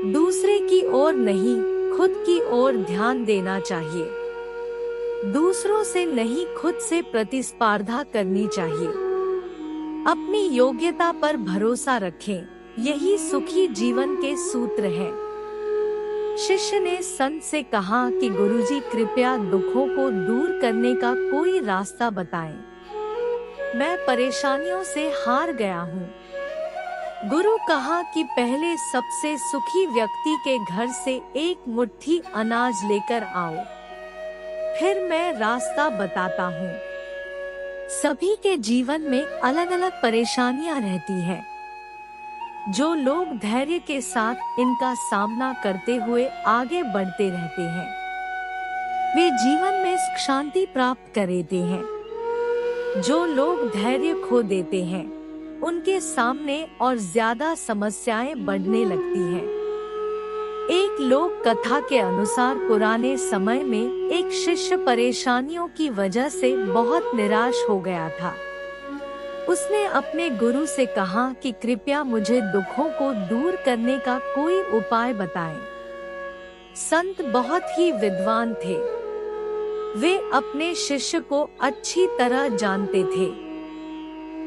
दूसरे की ओर नहीं, खुद की ओर ध्यान देना चाहिए। दूसरों से नहीं, खुद से प्रतिस्पर्धा करनी चाहिए। अपनी योग्यता पर भरोसा रखें, यही सुखी जीवन के सूत्र हैं। शिष्य ने संत से कहा कि गुरुजी कृपया दुखों को दूर करने का कोई रास्ता बताएं। मैं परेशानियों से हार गया हूँ। गुरु कहा कि पहले सबसे सुखी व्यक्ति के घर से एक मुट्ठी अनाज लेकर आओ, फिर मैं रास्ता बताता हूँ। सभी के जीवन में अलग अलग परेशानियां रहती हैं। जो लोग धैर्य के साथ इनका सामना करते हुए आगे बढ़ते रहते हैं, वे जीवन में शांति प्राप्त कर लेते हैं। जो लोग धैर्य खो देते हैं, उनके सामने और ज्यादा समस्याएं बढ़ने लगती हैं। एक लोक कथा के अनुसार पुराने समय में एक शिष्य परेशानियों की वजह से बहुत निराश हो गया था। उसने अपने गुरु से कहा कि कृपया मुझे दुखों को दूर करने का कोई उपाय बताएं। संत बहुत ही विद्वान थे। वे अपने शिष्य को अच्छी तरह जानते थे।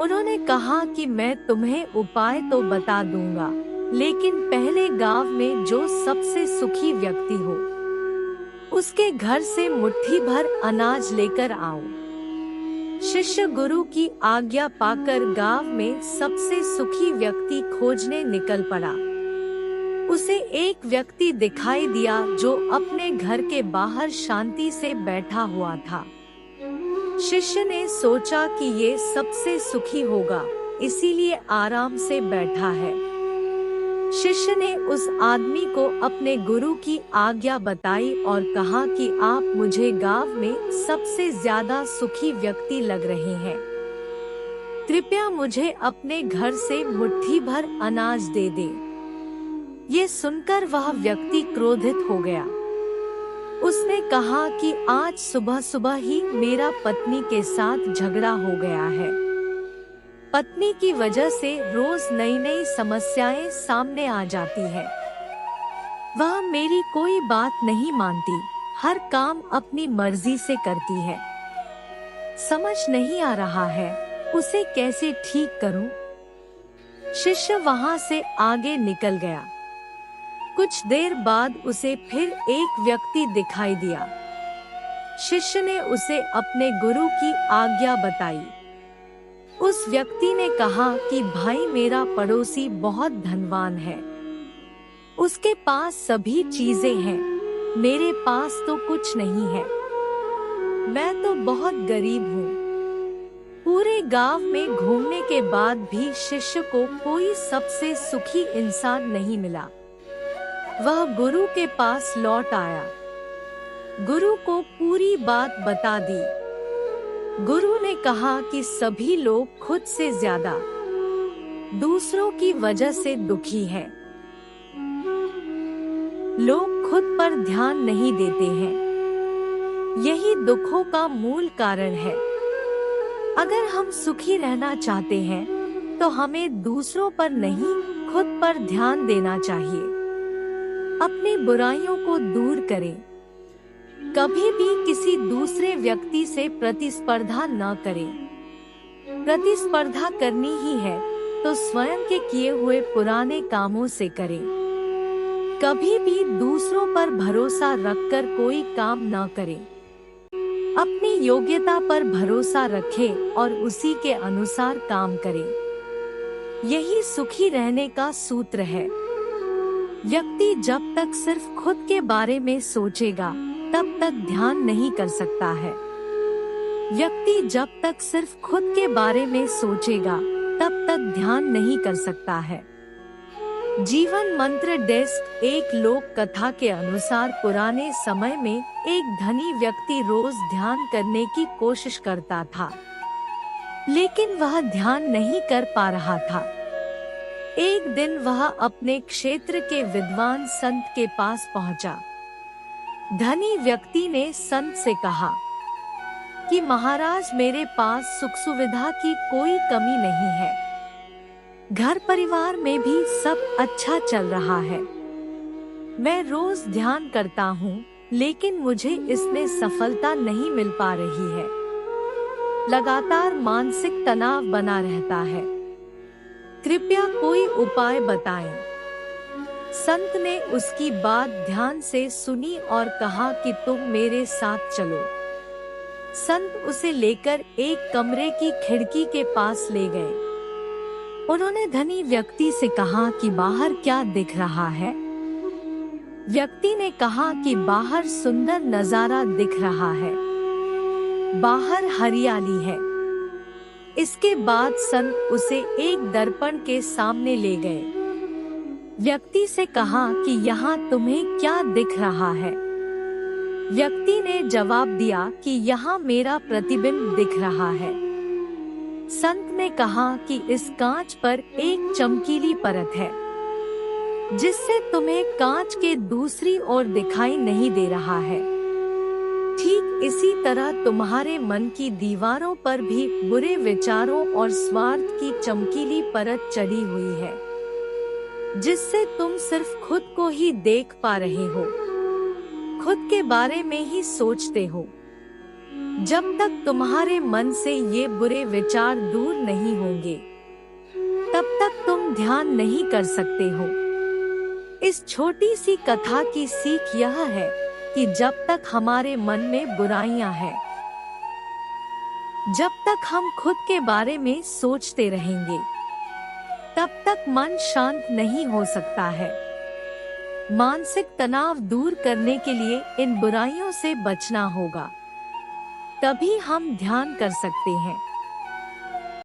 उन्होंने कहा कि मैं तुम्हें उपाय तो बता दूंगा, लेकिन पहले गांव में जो सबसे सुखी व्यक्ति हो, उसके घर से मुट्ठी भर अनाज लेकर आओ। शिष्य गुरु की आज्ञा पाकर गांव में सबसे सुखी व्यक्ति खोजने निकल पड़ा। उसे एक व्यक्ति दिखाई दिया जो अपने घर के बाहर शांति से बैठा हुआ था। शिष्य ने सोचा कि ये सबसे सुखी होगा, इसीलिए आराम से बैठा है। शिष्य ने उस आदमी को अपने गुरु की आज्ञा बताई और कहा कि आप मुझे गांव में सबसे ज्यादा सुखी व्यक्ति लग रहे हैं। कृपया मुझे अपने घर से मुट्ठी भर अनाज दे दे। ये सुनकर वह व्यक्ति क्रोधित हो गया। उसने कहा कि आज सुबह सुबह ही मेरा पत्नी के साथ झगड़ा हो गया है। पत्नी की वजह से रोज नई नई समस्याएं सामने आ जाती है। वह मेरी कोई बात नहीं मानती, हर काम अपनी मर्जी से करती है। समझ नहीं आ रहा है उसे कैसे ठीक करूं। शिष्य वहां से आगे निकल गया। कुछ देर बाद उसे फिर एक व्यक्ति दिखाई दिया। शिष्य ने उसे अपने गुरु की आज्ञा बताई। उस व्यक्ति ने कहा कि भाई मेरा पड़ोसी बहुत धनवान है, उसके पास सभी चीजें हैं, मेरे पास तो कुछ नहीं है। मैं तो बहुत गरीब हूँ। पूरे गांव में घूमने के बाद भी शिष्य को कोई सबसे सुखी इंसान नहीं मिला। वह गुरु के पास लौट आया। गुरु को पूरी बात बता दी। गुरु ने कहा कि सभी लोग खुद से ज्यादा दूसरों की वजह से दुखी हैं। लोग खुद पर ध्यान नहीं देते हैं, यही दुखों का मूल कारण है। अगर हम सुखी रहना चाहते हैं तो हमें दूसरों पर नहीं, खुद पर ध्यान देना चाहिए। अपनी बुराइयों को दूर करें। कभी भी किसी दूसरे व्यक्ति से प्रतिस्पर्धा न करें। प्रतिस्पर्धा करनी ही है तो स्वयं के किए हुए पुराने कामों से करें। कभी भी दूसरों पर भरोसा रखकर कोई काम न करें। अपनी योग्यता पर भरोसा रखें और उसी के अनुसार काम करें। यही सुखी रहने का सूत्र है। व्यक्ति जब तक सिर्फ खुद के बारे में सोचेगा तब तक ध्यान नहीं कर सकता है। व्यक्ति जब तक सिर्फ खुद के बारे में सोचेगा तब तक ध्यान नहीं कर सकता है। जीवन मंत्र डेस्क। एक लोक कथा के अनुसार पुराने समय में एक धनी व्यक्ति रोज ध्यान करने की कोशिश करता था, लेकिन वह ध्यान नहीं कर पा रहा था। एक दिन वह अपने क्षेत्र के विद्वान संत के पास पहुंचा। धनी व्यक्ति ने संत से कहा कि महाराज, मेरे पास सुख सुविधा की कोई कमी नहीं है। घर परिवार में भी सब अच्छा चल रहा है। मैं रोज ध्यान करता हूँ, लेकिन मुझे इसमें सफलता नहीं मिल पा रही है। लगातार मानसिक तनाव बना रहता है। कृपया कोई उपाय बताएं। संत ने उसकी बात ध्यान से सुनी और कहा कि तुम मेरे साथ चलो। संत उसे लेकर एक कमरे की खिड़की के पास ले गए। उन्होंने धनी व्यक्ति से कहा कि बाहर क्या दिख रहा है? व्यक्ति ने कहा कि बाहर सुंदर नजारा दिख रहा है। बाहर हरियाली है। इसके बाद संत उसे एक दर्पण के सामने ले गए। व्यक्ति से कहा कि यहाँ तुम्हें क्या दिख रहा है? व्यक्ति ने जवाब दिया कि यहाँ मेरा प्रतिबिंब दिख रहा है। संत ने कहा कि इस कांच पर एक चमकीली परत है, जिससे तुम्हें कांच के दूसरी ओर दिखाई नहीं दे रहा है। ठीक इसी तरह तुम्हारे मन की दीवारों पर भी बुरे विचारों और स्वार्थ की चमकीली परत चढ़ी हुई है, जिससे तुम सिर्फ खुद को ही देख पा रहे हो, खुद के बारे में ही सोचते हो। जब तक तुम्हारे मन से ये बुरे विचार दूर नहीं होंगे, तब तक तुम ध्यान नहीं कर सकते हो। इस छोटी सी कथा की सीख यह है कि जब तक हमारे मन में बुराइयां हैं, जब तक हम खुद के बारे में सोचते रहेंगे, तब तक मन शांत नहीं हो सकता है। मानसिक तनाव दूर करने के लिए इन बुराइयों से बचना होगा, तभी हम ध्यान कर सकते हैं।